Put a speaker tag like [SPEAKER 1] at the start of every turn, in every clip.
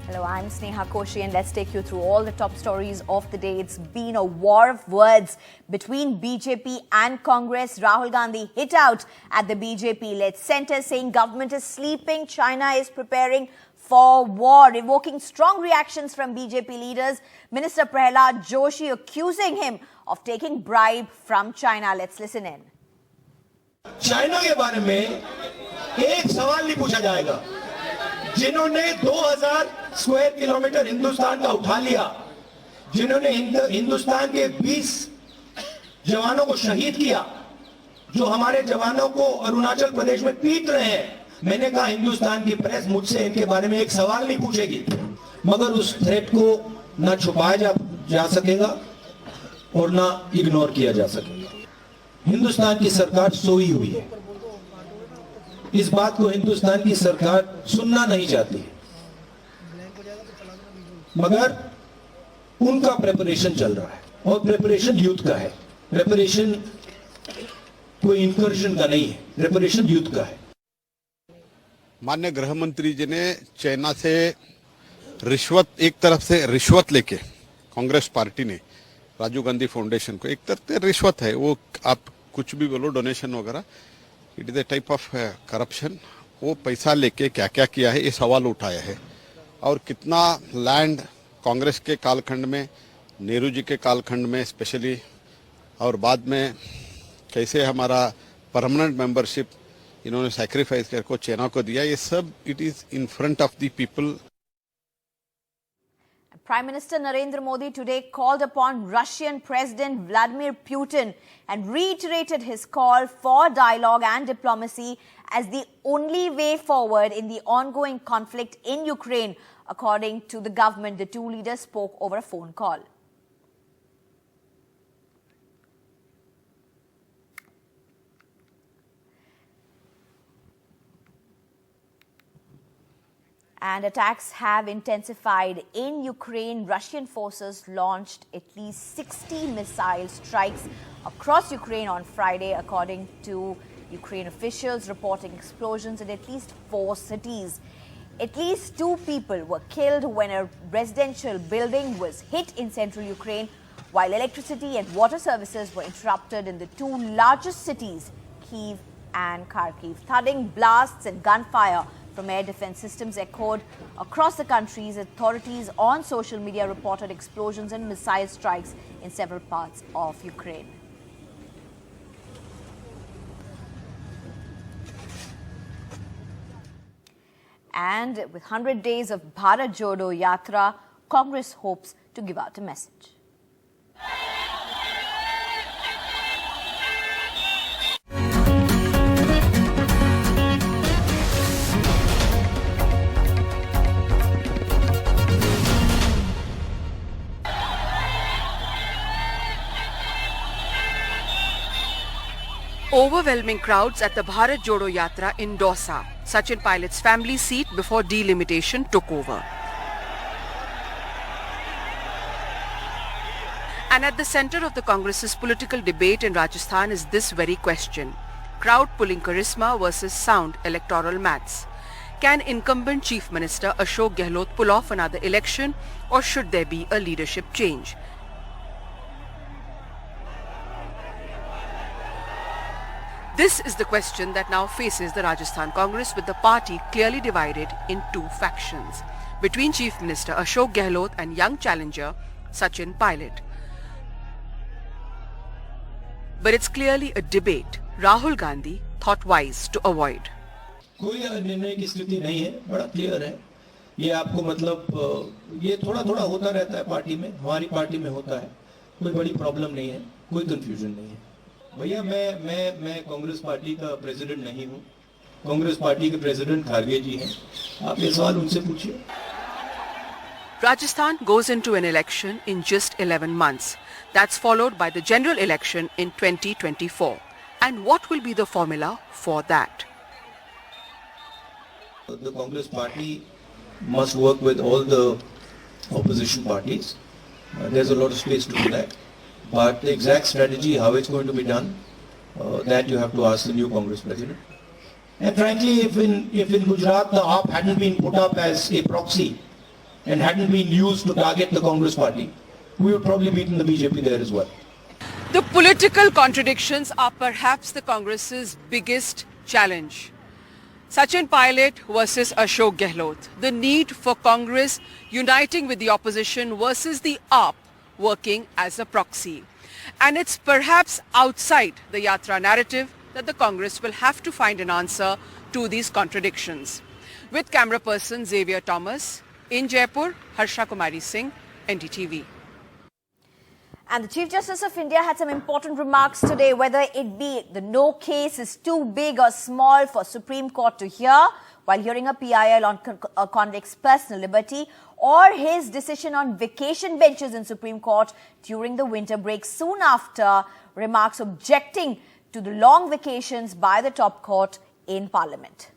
[SPEAKER 1] Hello, I'm Sneha Koshi and let's take you through all the top stories of the day. It's been a war of words between BJP and Congress. Rahul Gandhi hit out at the BJP-led centre saying government is sleeping, China is preparing for war, evoking strong reactions from BJP leaders. Minister Prahlad Joshi accusing him of taking bribe from China. Let's listen in.
[SPEAKER 2] China के बारे में एक सवाल नहीं पूछा जाएगा। जिन्होंने 2000 square kilometre Hindustan का उठा लिया, जिन्होंने हिंदुस्तान के 20 जवानों को शहीद किया, जो हमारे जवानों को अरुणाचल प्रदेश में पीट रहे हैं, मैंने कहा हिंदुस्तान की प्रेस मुझसे इनके बारे में एक सवाल नहीं पूछेगी, मगर उस थ्रेट को ना छुपाया जा सकेगा और ना इग्नोर किया जा सकेगा। हिंदुस्तान की सरकार सोई हुई है। इस बात को हिंदुस्तान की सरकार सुनना नहीं चाहती है, मगर उनका प्रिपरेशन चल रहा है और प्रिपरेशन युद्ध का है। प्रिपरेशन कोई इंकर्शन का नहीं है, प्रिपरेशन युद्ध का है।
[SPEAKER 3] माननीय गृह मंत्री जी ने चाइना से रिश्वत, एक तरफ से रिश्वत लेके कांग्रेस पार्टी ने राजीव गांधी फाउंडेशन को, एक तरफ से रिश्वत है, वो आप कुछ भी बोलो डोनेशन वगैरह, it is a type of corruption, वो पैसा लेके क्या क्या किया है ये सवाल उठाया है। और कितना लैंड कांग्रेस के कालखंड में, नेहरू जी के कालखंड में स्पेशली, और बाद में कैसे हमारा परमानेंट मेंबरशिप इन्होंने सैक्रिफाइस करके चाइना को दिया, ये सब it is in front of the people.
[SPEAKER 1] Prime Minister Narendra Modi today called upon Russian President Vladimir Putin and reiterated his call for dialogue and diplomacy as the only way forward in the ongoing conflict in Ukraine. According to the government, the two leaders spoke over a phone call. And attacks have intensified in Ukraine. Russian forces launched at least 60 missile strikes across Ukraine on Friday, according to Ukraine officials reporting explosions in at least 4 cities. At least 2 people were killed when a residential building was hit in central Ukraine, while electricity and water services were interrupted in the 2 largest cities, Kyiv and Kharkiv. Thudding blasts and gunfire from air defense systems echoed across the country. Authorities on social media reported explosions and missile strikes in several parts of Ukraine. And with 100 days of Bharat Jodo Yatra, Congress hopes to give out a message.
[SPEAKER 4] Overwhelming crowds at the Bharat Jodo Yatra in Dausa. Sachin Pilot's family seat before delimitation took over. And at the center of the Congress's political debate in Rajasthan is this very question: crowd pulling charisma versus sound electoral maths. Can incumbent Chief Minister Ashok Gehlot pull off another election, or should there be a leadership change? This is the question that now faces the Rajasthan Congress, with the party clearly divided in 2 factions, between Chief Minister Ashok Gehlot and young challenger Sachin Pilot. But it's clearly a debate Rahul Gandhi thought wise to avoid.
[SPEAKER 2] कोई निर्णय की स्थिति नहीं है, बड़ा clear है। ये आपको मतलब ये थोड़ा थोड़ा होता रहता है पार्टी में, हमारी पार्टी में होता है, कोई बड़ी प्रॉब्लम नहीं है, कोई कंफ्यूजन नहीं है। भैया मैं कांग्रेस पार्टी का प्रेसिडेंट नहीं हूँ, कांग्रेस पार्टी के प्रेसिडेंट खारगे जी हैं, आप ये सवाल उनसे पूछिए।
[SPEAKER 4] Rajasthan goes into an election in just 11 months. That's followed by the general election in 2024. And what will be the formula for that?
[SPEAKER 2] The Congress party must work with all the opposition parties. There's a lot of space to do that. But the exact strategy, how it's going to be done, that you have to ask the new Congress president. And frankly, if in Gujarat the AAP hadn't been put up as a proxy, and hadn't been used to target the Congress party, we would probably beaten the BJP there as well.
[SPEAKER 4] The political contradictions are perhaps the Congress's biggest challenge. Sachin Pilot versus Ashok Gehlot. The need for Congress uniting with the opposition versus the AAP working as a proxy. And it's perhaps outside the Yatra narrative that the Congress will have to find an answer to these contradictions. With camera person Xavier Thomas, in Jaipur, Harsha Kumari Singh, NDTV.
[SPEAKER 1] And the Chief Justice of India had some important remarks today, whether it be the no case is too big or small for Supreme Court to hear while hearing a PIL on a convict's personal liberty, or his decision on vacation benches in Supreme Court during the winter break soon after remarks objecting to the long vacations by the top court in Parliament.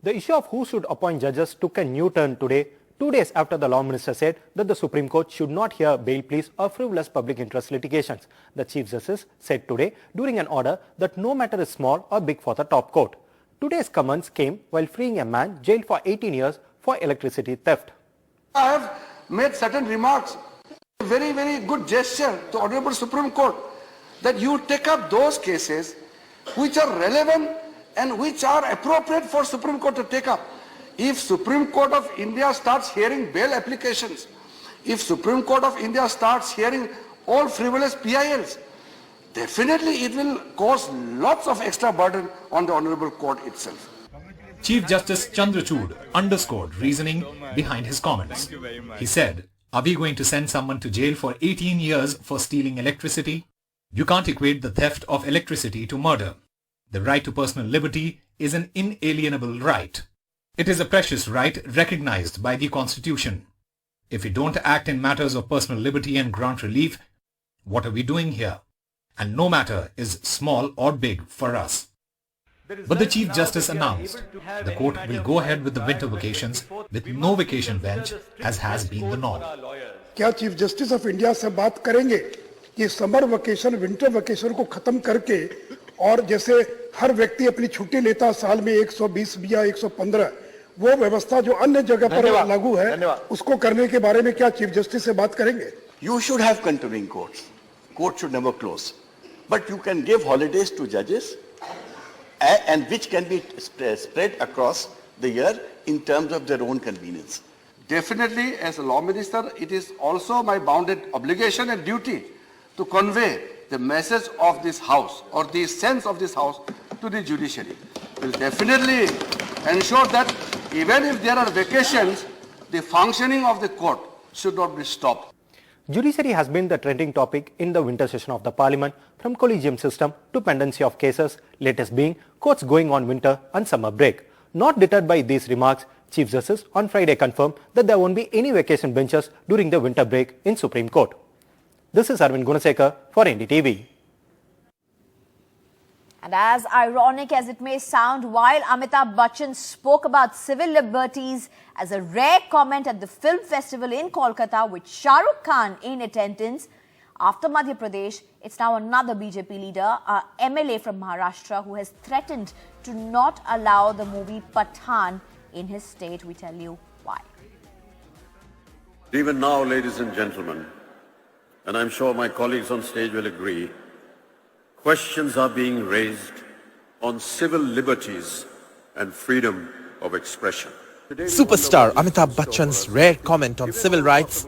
[SPEAKER 5] The issue of who should appoint judges took a new turn today, 2 days after the Law Minister said that the Supreme Court should not hear bail pleas or frivolous public interest litigations. The Chief Justice said today during an order that no matter is small or big for the top court. Today's comments came while freeing a man jailed for 18 years for electricity theft.
[SPEAKER 6] I have made certain remarks, a very, very good gesture to Honorable Supreme Court, that you take up those cases which are relevant and which are appropriate for Supreme Court to take up. If Supreme Court of India starts hearing bail applications, if Supreme Court of India starts hearing all frivolous PILs, definitely it will cause lots of extra burden on the Honorable Court itself.
[SPEAKER 7] Chief Justice Chandrachud underscored reasoning behind his comments. He said, "Are we going to send someone to jail for 18 years for stealing electricity? You can't equate the theft of electricity to murder. The right to personal liberty is an inalienable right. It is a precious right recognized by the Constitution. If we don't act in matters of personal liberty and grant relief, what are we doing here? And no matter is small or big for us." But the Chief Justice announced the court will go ahead with the winter vacations with no vacation bench as has been the norm.
[SPEAKER 8] क्या chief justice of India से बात करेंगे कि summer vacation winter vacation को खत्म करके और जैसे हर व्यक्ति अपनी छुट्टी लेता साल में 120 या 115 वो व्यवस्था जो अन्य जगह पर लागू है उसको करने के बारे में क्या चीफ जस्टिस से बात करेंगे?
[SPEAKER 9] You should have continuing courts. Court should never close. But you can give holidays to judges and which can be spread across the year in terms of their own convenience.
[SPEAKER 6] Definitely, as a law minister, it is also my bounded obligation and duty to convey the message of this house or the sense of this house to the judiciary. We will definitely ensure that even if there are vacations, the functioning of the court should not be stopped.
[SPEAKER 5] Judiciary has been the trending topic in the winter session of the Parliament, from collegium system to pendency of cases, latest being courts going on winter and summer break. Not deterred by these remarks, Chief Justice on Friday confirmed that there won't be any vacation benches during the winter break in Supreme Court. This is Arvind Gunasekar for NDTV.
[SPEAKER 1] And as ironic as it may sound, while Amitabh Bachchan spoke about civil liberties as a rare comment at the film festival in Kolkata with Shah Rukh Khan in attendance, after Madhya Pradesh, it's now another BJP leader, a MLA from Maharashtra, who has threatened to not allow the movie Pathan in his state. We tell you why.
[SPEAKER 10] Even now, ladies and gentlemen, and I'm sure my colleagues on stage will agree, questions are being raised on civil liberties and freedom of expression.
[SPEAKER 11] Superstar Amitabh Bachchan's rare comment on civil rights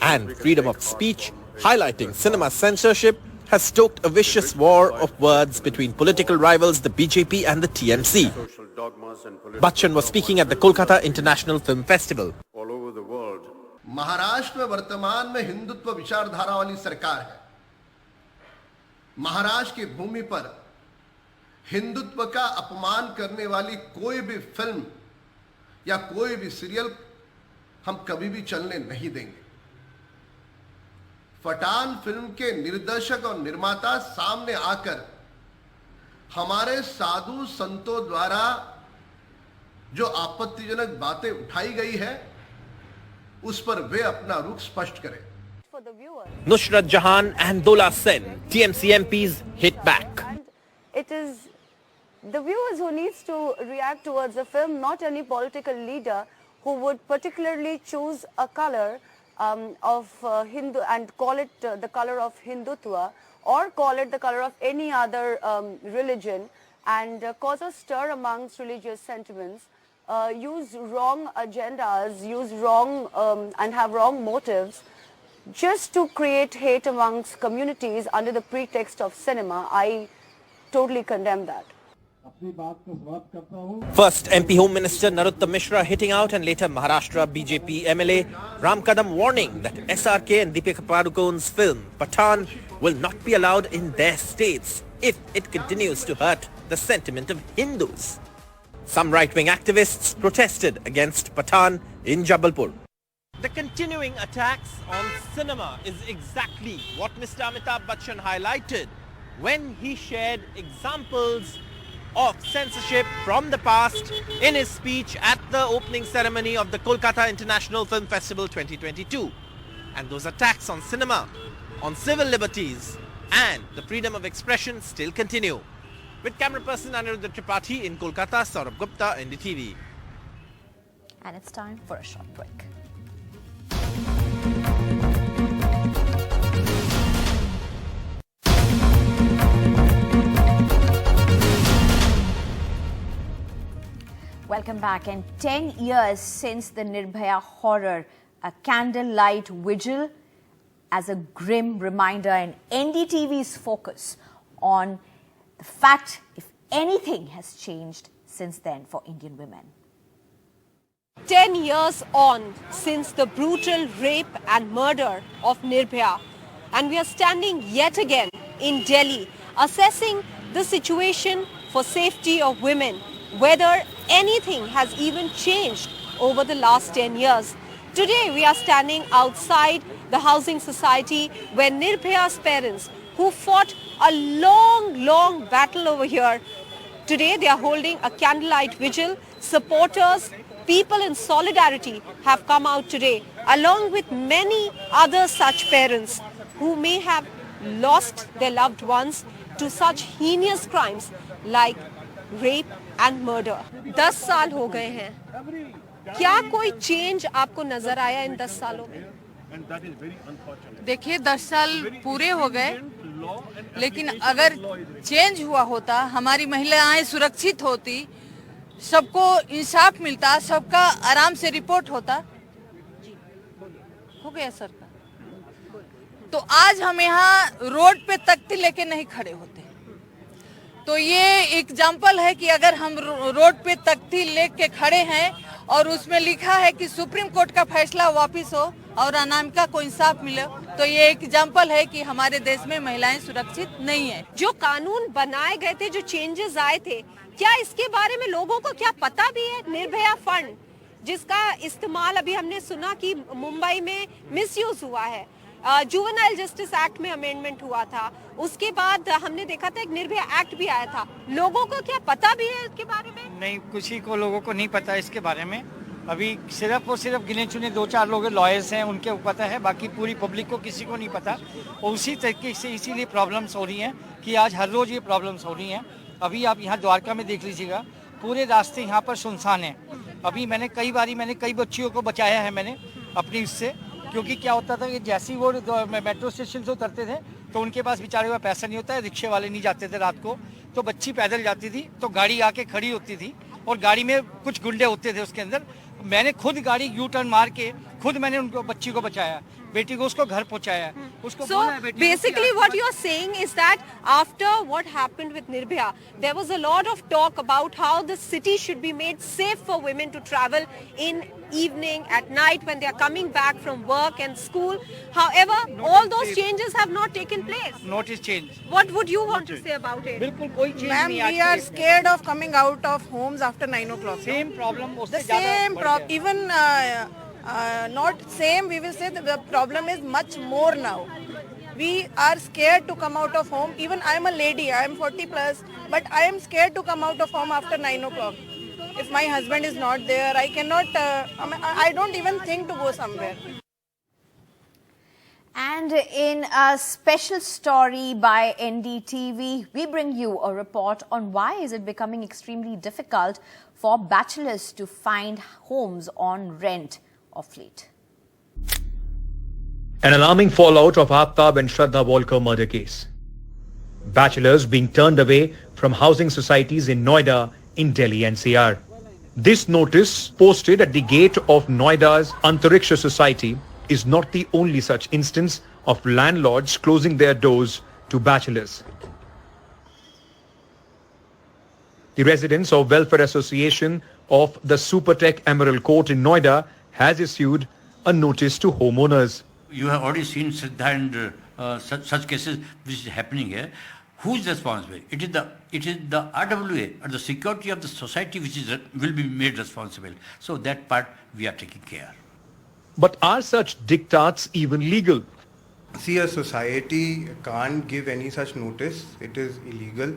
[SPEAKER 11] and freedom of speech, highlighting cinema censorship, has stoked a vicious war of words between political rivals, the BJP and the TMC. Bachchan was speaking at the Kolkata International Film Festival.
[SPEAKER 10] All over the world.
[SPEAKER 12] Maharashtra में वर्तमान में हिंदुत्व विचारधारा वाली सरकार है। महाराष्ट्र की भूमि पर हिंदुत्व का अपमान करने वाली कोई भी फिल्म या कोई भी सीरियल हम कभी भी चलने नहीं देंगे। पठान फिल्म के निर्देशक और निर्माता सामने आकर हमारे साधु संतों द्वारा जो आपत्तिजनक बातें उठाई गई है उस पर वे अपना रुख स्पष्ट करें।
[SPEAKER 11] Nusrat Jahan and Dola Sen, TMC MPs, hit back.
[SPEAKER 13] And it is the viewers who needs to react towards the film, not any political leader who would particularly choose a color of Hindu and call it the color of Hindutva, or call it the color of any other religion, and cause a stir amongst religious sentiments, use wrong agendas, use wrong and have wrong motives, just to create hate amongst communities under the pretext of cinema. I totally condemn that.
[SPEAKER 11] First, MP Home Minister Narottam Mishra hitting out, and later Maharashtra BJP MLA Ram Kadam warning that SRK and Deepika Padukone's film Pathan will not be allowed in their states if it continues to hurt the sentiment of Hindus. Some right-wing activists protested against Pathan in Jabalpur. The continuing attacks on cinema is exactly what Mr. Amitabh Bachchan highlighted when he shared examples of censorship from the past in his speech at the opening ceremony of the Kolkata International Film Festival 2022. And those attacks on cinema, on civil liberties and the freedom of expression still continue. With camera person Aniruddha Tripathi in Kolkata, Saurabh Gupta, NDTV.
[SPEAKER 1] And it's time for a short break. Welcome back. And 10 years since the Nirbhaya horror, a candlelight vigil as a grim reminder, and NDTV's focus on the fact if anything has changed since then for Indian women.
[SPEAKER 14] 10 years on since the brutal rape and murder of Nirbhaya, and we are standing yet again in Delhi assessing the situation for safety of women, whether anything has even changed over the last 10 years. Today we are standing outside the housing society where Nirbhaya's parents, who fought a long battle over here, today they are holding a candlelight vigil. Supporters, people in solidarity have come out today, along with many other such parents who may have lost their loved ones to such heinous crimes like rape and murder. 10 साल हो गए हैं, क्या कोई change आपको नजर आया इन 10 सालों में?
[SPEAKER 15] देखिए 10 साल पूरे हो गए, लेकिन अगर चेंज हुआ होता, हमारी महिलाएं सुरक्षित होती, सबको इंसाफ मिलता, सबका आराम से रिपोर्ट होता, हो गया सरकार, तो आज हम यहाँ रोड पे तख्ती लेके नहीं खड़े होते। तो ये एग्जाम्पल है कि अगर हम रोड पे तख्ती लेके खड़े हैं और उसमें लिखा है कि सुप्रीम कोर्ट का फैसला वापस हो और अनामिका को इंसाफ मिले, तो ये एग्जाम्पल है कि हमारे देश में महिलाएं सुरक्षित नहीं है।
[SPEAKER 14] जो कानून बनाए गए थे, जो चेंजेस आए थे, क्या इसके बारे में लोगों को क्या पता भी है? निर्भया फंड जिसका इस्तेमाल अभी हमने सुना कि मुंबई में मिसयूज हुआ है, जुवेनाइल जस्टिस एक्ट में अमेंडमेंट हुआ था, उसके बाद हमने देखा था एक निर्भया एक्ट भी आया था। लोगों को क्या पता भी है इसके बारे में?
[SPEAKER 16] नहीं, किसी को लोगों को नहीं पता इसके बारे में। अभी सिर्फ और सिर्फ गिने चुने 2-4 लोग लॉयर्स हैं, उनके पता है, बाकी पूरी पब्लिक को किसी को नहीं पता। और उसी तरीके से इसीलिए प्रॉब्लम्स हो रही हैं कि आज हर रोज ये प्रॉब्लम्स हो रही हैं। अभी आप यहाँ द्वारका में देख लीजिएगा, पूरे रास्ते यहाँ पर सुनसान है। अभी मैंने कई बच्चियों को बचाया है मैंने अपनी इससे, क्योंकि क्या होता था कि जैसे ही वो मेट्रो स्टेशन से उतरते थे तो उनके पास बेचारे का पैसा नहीं होता है, रिक्शे वाले नहीं जाते थे रात को, तो बच्ची पैदल जाती थी तो गाड़ी आके खड़ी होती थी और गाड़ी में कुछ गुंडे होते थे उसके अंदर। मैंने खुद गाड़ी यू टर्न मार के खुद मैंने उनको बच्ची को बचाया, बेटी को उसको घर पहुंचाया, उसको बोला है बेटी।
[SPEAKER 14] Basically what you are saying is that after what happened with Nirbhaya, there was a lot of talk about how the city should be made safe for women to travel in evening, at night, when they are coming back from work and school. However, all those changes have not taken place.
[SPEAKER 16] Notice change.
[SPEAKER 14] What would you want to say about it?
[SPEAKER 16] बिल्कुल कोई change
[SPEAKER 15] Ma'am,
[SPEAKER 16] नहीं।
[SPEAKER 15] we are scared of coming out of homes after 9 o'clock.
[SPEAKER 16] Same problem,
[SPEAKER 15] The same problem, even not same, we will say the problem is much more now. We are scared to come out of home. Even I am a lady, I am 40 plus, but I am scared to come out of home after 9 o'clock. If my husband is not there, I cannot, I don't even think to go somewhere.
[SPEAKER 1] And in a special story by NDTV, we bring you a report on why is it becoming extremely difficult for bachelors to find homes on rent of late.
[SPEAKER 17] An alarming fallout of Aftab and Sadda Punjab murder case. Bachelors being turned away from housing societies in Noida in Delhi NCR. This notice posted at the gate of Noida's Antariksha Society is not the only such instance of landlords closing their doors to bachelors. The residents of Welfare Association of the Supertech Emerald Court in Noida has issued a notice to homeowners.
[SPEAKER 18] You have already seen Sadda and such cases which is happening here. Who is responsible? It is the RWA or the security of the society which will be made responsible. So that part we are taking care.
[SPEAKER 17] But are such diktats even legal?
[SPEAKER 19] See, a society can't give any such notice. It is illegal.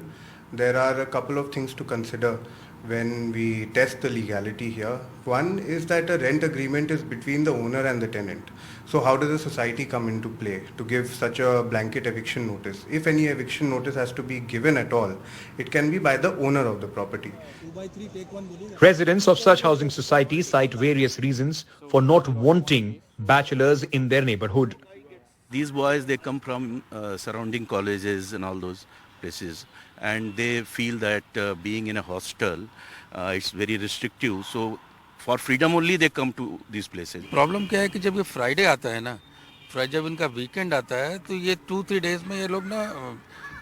[SPEAKER 19] There are a couple of things to consider when we test the legality here. One is that a rent agreement is between the owner and the tenant. So how does the society come into play to give such a blanket eviction notice? If any eviction notice has to be given at all, it can be by the owner of the property.
[SPEAKER 17] Residents of such housing societies cite various reasons for not wanting bachelors in their neighborhood.
[SPEAKER 20] These boys, they come from surrounding colleges and all those places, and they feel that being in a hostel, it's very restrictive. So for freedom only they come to these places.
[SPEAKER 21] Problem क्या है कि जब ये Friday आता है ना, जब इनका वीकेंड आता है तो ये 2-3 डेज में ये लोग ना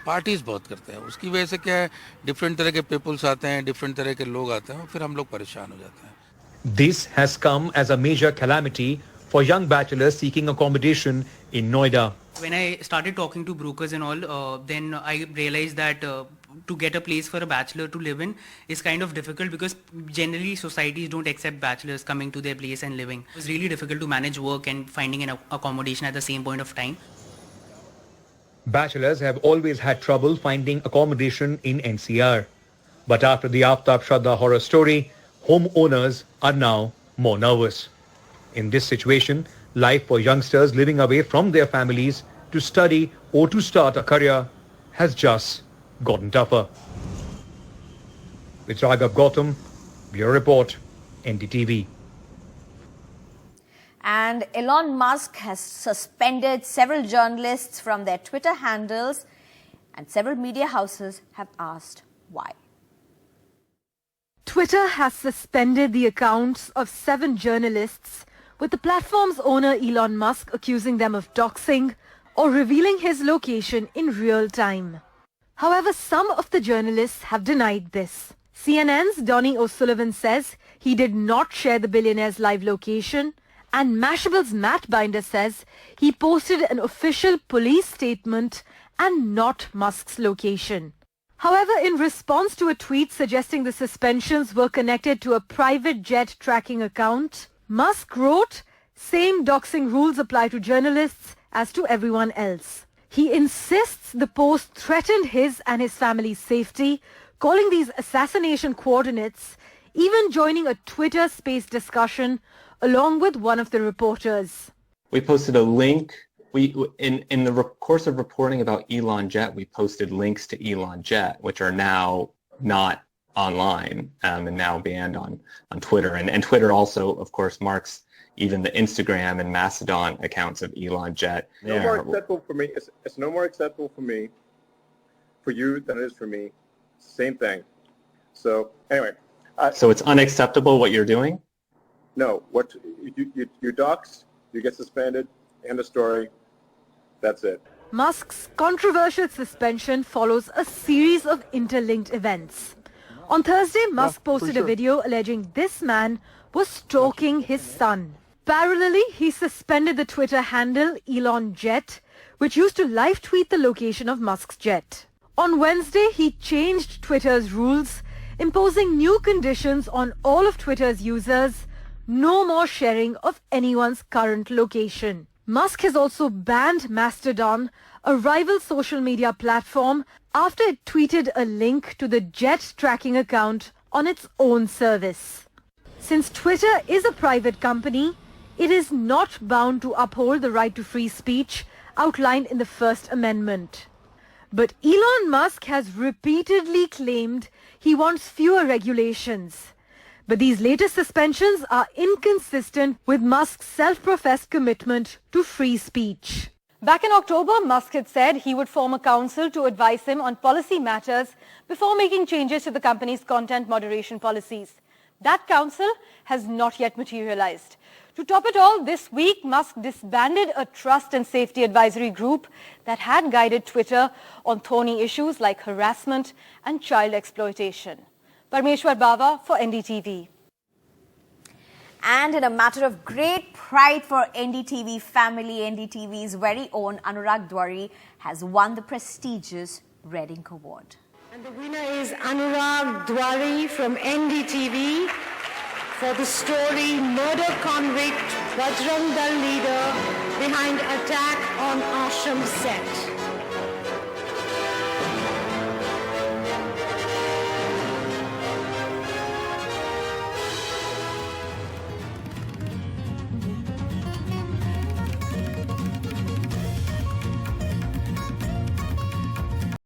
[SPEAKER 21] पार्टीज बहुत करते हैं. उसकी वजह से क्या है, डिफरेंट तरह के पीपल्स आते हैं, डिफरेंट तरह के लोग आते हैं, फिर हम लोग परेशान हो जाते हैं.
[SPEAKER 17] This has come as a major calamity for young bachelors seeking accommodation in Noida.
[SPEAKER 22] When I started talking to brokers and all, then I realized that to get a place for a bachelor to live in is kind of difficult because generally societies don't accept bachelors coming to their place and living. It was really difficult to manage work and finding an accommodation at the same point of time.
[SPEAKER 17] Bachelors have always had trouble finding accommodation in NCR. But after the Aftab Shraddha horror story, homeowners are now more nervous. In this situation, life for youngsters living away from their families to study or to start a career has just gotten tougher. With Raghav Gautam, Bureau Report, NDTV.
[SPEAKER 1] And Elon Musk has suspended several journalists from their Twitter handles, and several media houses have asked why.
[SPEAKER 23] Twitter has suspended the accounts of 7 journalists, with the platform's owner Elon Musk accusing them of doxing or revealing his location in real time. However, some of the journalists have denied this. CNN's Donny O'Sullivan says he did not share the billionaire's live location, and Mashable's Matt Binder says he posted an official police statement and not Musk's location. However, in response to a tweet suggesting the suspensions were connected to a private jet tracking account, Musk wrote, "Same doxing rules apply to journalists as to everyone else." He insists the post threatened his and his family's safety, calling these assassination coordinates, even joining a Twitter space discussion along with one of the reporters.
[SPEAKER 24] We posted a link. In the course of reporting about Elon Jet, we posted links to Elon Jet, which are now not online and now banned on Twitter. And Twitter also, of course, marks even the Instagram and Mastodon accounts of Elon Jet.
[SPEAKER 25] No more acceptable for me. It's no more acceptable for me, for you, than it is for me. Same thing. So anyway.
[SPEAKER 24] So it's unacceptable what you're doing?
[SPEAKER 25] No. What you dox, you get suspended. End of story. That's it.
[SPEAKER 23] Musk's controversial suspension follows a series of interlinked events. On Thursday, Musk posted a video alleging this man was stalking his son. Parallelly, he suspended the Twitter handle Elon Jet, which used to live tweet the location of Musk's jet. On Wednesday, he changed Twitter's rules, imposing new conditions on all of Twitter's users, no more sharing of anyone's current location. Musk has also banned Mastodon, a rival social media platform, after it tweeted a link to the jet tracking account on its own service. Since Twitter is a private company, it is not bound to uphold the right to free speech outlined in the First Amendment. But Elon Musk has repeatedly claimed he wants fewer regulations, But these latest suspensions are inconsistent with Musk's self-professed commitment to free speech. Back in October, Musk had said he would form a council to advise him on policy matters before making changes to the company's content moderation policies. That council has not yet materialized. To top it all, this week, Musk disbanded a trust and safety advisory group that had guided Twitter on thorny issues like harassment and child exploitation. Parmeshwar Bava for NDTV.
[SPEAKER 1] And in a matter of great pride for NDTV family, NDTV's very own Anurag Dwari has won the prestigious Red Ink Award.
[SPEAKER 23] And the winner is Anurag Dwari from NDTV for the story Murder Convict Bajrang Dal Leader Behind Attack on Ashram Set.